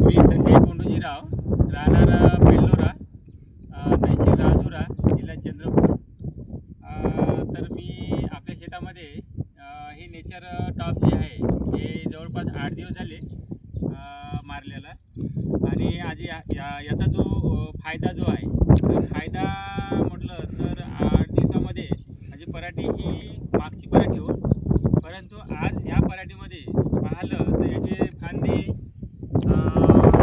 मी संजय कोंडूजीराव, राहणार बेल्लोरा, तहसील राजुरा, जिल्हा चंद्रपूर. तर मी आपल्या शेतामध्ये हे नेचर टॉप जे आहे हे जवळपास 8 दिवस झाले मारलेला. आणि आज याचा जो फायदा जो आहे, फायदा म्हटलं तर 8 दिवसामध्ये म्हणजे पराठी ही मागची पराठी हो, परंतु आज ह्या पराठीमध्ये पाहिलं तर याचे फांदे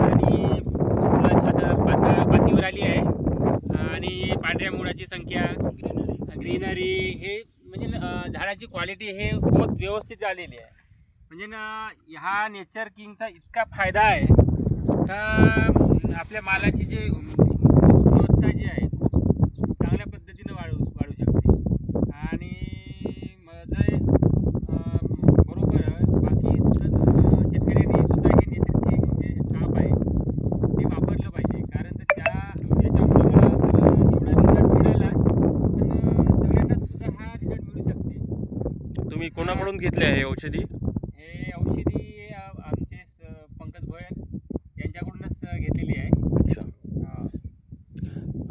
आणि फुलं आता पातीवर आली आहे आणि पांढऱ्या मुळाची संख्या, ग्रीनरी हे म्हणजे झाडाची क्वालिटी हे बहुत व्यवस्थित आलेली आहे. म्हणजे ना ह्या नेचर किंगचा इतका फायदा आहे का आपल्या मालाची जी गुणवत्ता जी आहे खूप चांगल्या पद्धतीनं वाढू शकते. आणि माझं बरोबर बाकी सुद्धा शेतकऱ्यांनी सुद्धा हे नेचर किंग जे स्टाफ आहे ते वापरलं पाहिजे, कारण तर याच्यामुळे मला एवढा रिझल्ट मिळाला, पण सगळ्यांना सुद्धा हा रिझल्ट मिळू शकते. तुम्ही कोणाकडून घेतले आहे औषधी? हे औषधी आमचे पंकज भोयर यांच्याकडूनच घेतलेली आहे.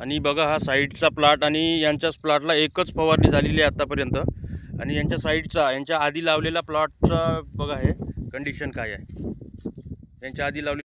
आणि बघा हा साईडचा प्लॉट आणि यांच्याच प्लॉटला एकच फवारणी झालेली आहे आतापर्यंत. आणि यांच्या साईडचा यांच्या आधी लावलेला प्लॉटचा बघा हे कंडिशन काय आहे. यांच्या आधी लावले